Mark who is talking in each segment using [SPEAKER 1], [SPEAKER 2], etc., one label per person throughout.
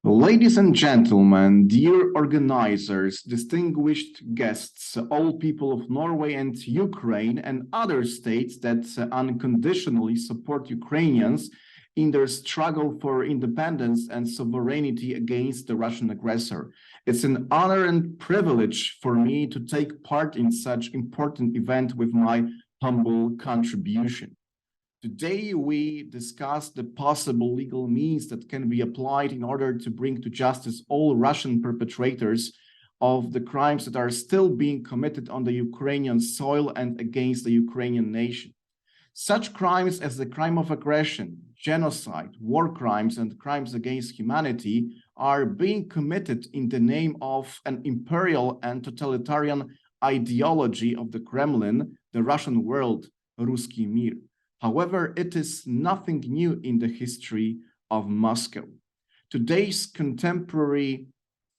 [SPEAKER 1] Ladies and gentlemen, dear organizers, distinguished guests, all people of Norway and Ukraine and other states that unconditionally support Ukrainians in their struggle for independence and sovereignty against the Russian aggressor. It's an honor and privilege for me to take part in such important event with my humble contribution. Today, we discuss the possible legal means that can be applied in order to bring to justice all Russian perpetrators of the crimes that are still being committed on the Ukrainian soil and against the Ukrainian nation. Such crimes as the crime of aggression, genocide, war crimes, and crimes against humanity are being committed in the name of an imperial and totalitarian ideology of the Kremlin, the Russian world, Ruski Mir. However, it is nothing new in the history of Moscow. Today's contemporary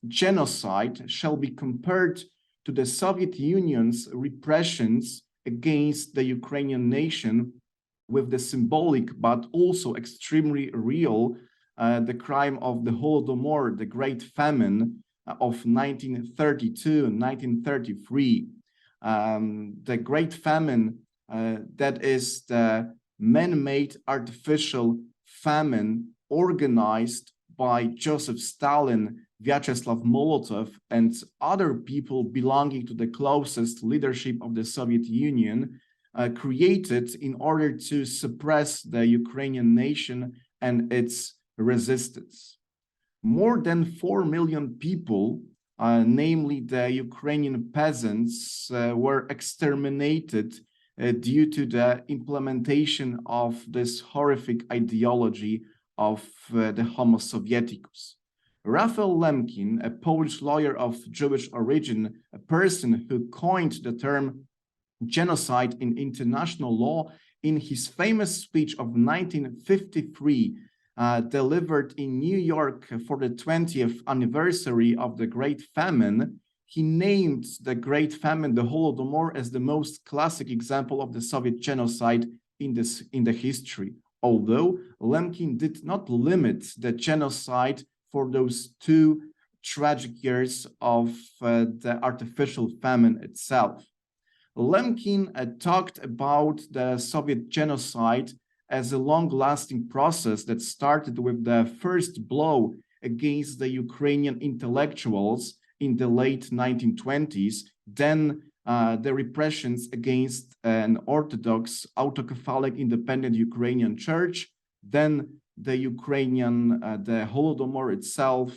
[SPEAKER 1] genocide shall be compared to the Soviet Union's repressions against the Ukrainian nation with the symbolic but also extremely real the crime of the Holodomor, the Great Famine of 1932 and 1933. The Great Famine that is the man-made artificial famine organized by Joseph Stalin, Vyacheslav Molotov, and other people belonging to the closest leadership of the Soviet Union, created in order to suppress the Ukrainian nation and its resistance. More than 4 million people, namely the Ukrainian peasants, were exterminated due to the implementation of this horrific ideology of the Homo Sovieticus. Raphael Lemkin, a Polish lawyer of Jewish origin, a person who coined the term genocide in international law, in his famous speech of 1953, delivered in New York for the 20th anniversary of the Great Famine, he named the Great Famine, the Holodomor, as the most classic example of the Soviet genocide in the history. Although Lemkin did not limit the genocide for those 2 tragic years of the artificial famine itself. Lemkin talked about the Soviet genocide as a long-lasting process that started with the first blow against the Ukrainian intellectuals in the late 1920s, then the repressions against an Orthodox, autocephalic, independent Ukrainian church, then the the Holodomor itself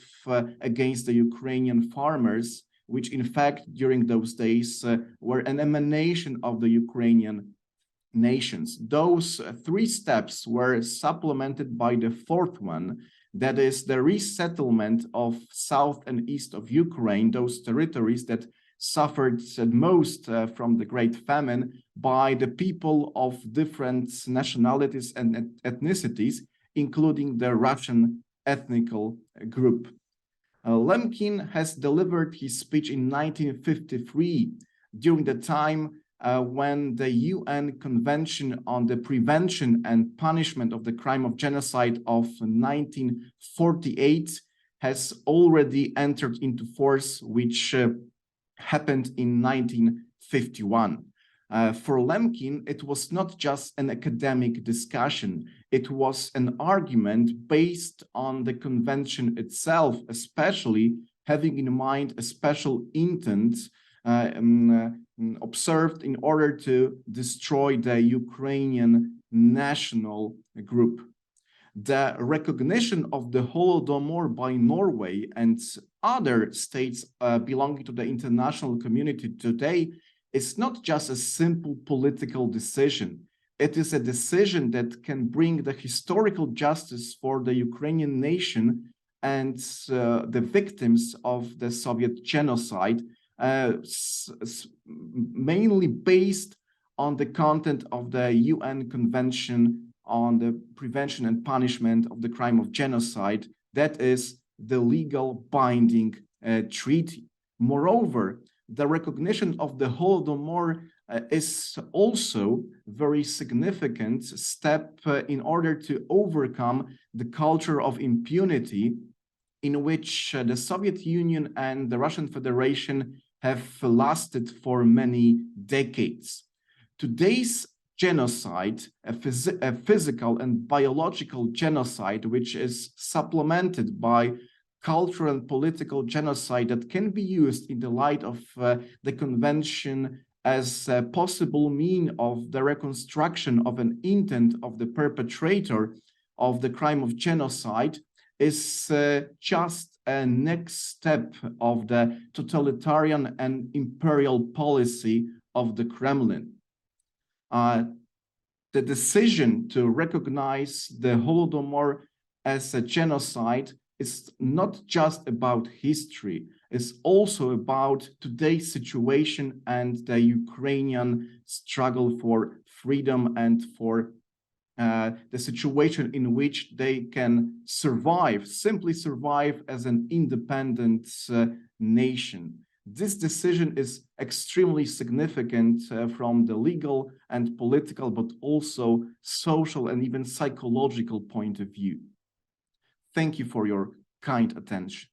[SPEAKER 1] against the Ukrainian farmers, which in fact during those days were an emanation of the Ukrainian nations. Those 3 steps were supplemented by the 4th one, that is the resettlement of south and east of Ukraine, those territories that suffered most from the Great Famine, by the people of different nationalities and ethnicities, including the Russian ethnical group. Lemkin has delivered his speech in 1953 during the time when the UN Convention on the Prevention and Punishment of the Crime of Genocide of 1948 has already entered into force, which happened in 1951. For Lemkin, it was not just an academic discussion. It was an argument based on the convention itself, especially having in mind a special intent observed in order to destroy the Ukrainian national group. The recognition of the Holodomor by Norway and other states belonging to the international community today is not just a simple political decision. It is a decision that can bring the historical justice for the Ukrainian nation and the victims of the Soviet genocide, mainly based on the content of the UN Convention on the Prevention and Punishment of the Crime of Genocide, that is the legal binding treaty. Moreover, the recognition of the Holodomor is also a very significant step in order to overcome the culture of impunity in which the Soviet Union and the Russian Federation have lasted for many decades. Today's genocide, a physical and biological genocide, which is supplemented by cultural and political genocide that can be used in the light of the convention as a possible mean of the reconstruction of an intent of the perpetrator of the crime of genocide, is just a next step of the totalitarian and imperial policy of the Kremlin. The decision to recognize the Holodomor as a genocide is not just about history, it's also about today's situation and the Ukrainian struggle for freedom and for the situation in which they can survive, simply survive as an independent nation. This decision is extremely significant from the legal and political, but also social and even psychological point of view. Thank you for your kind attention.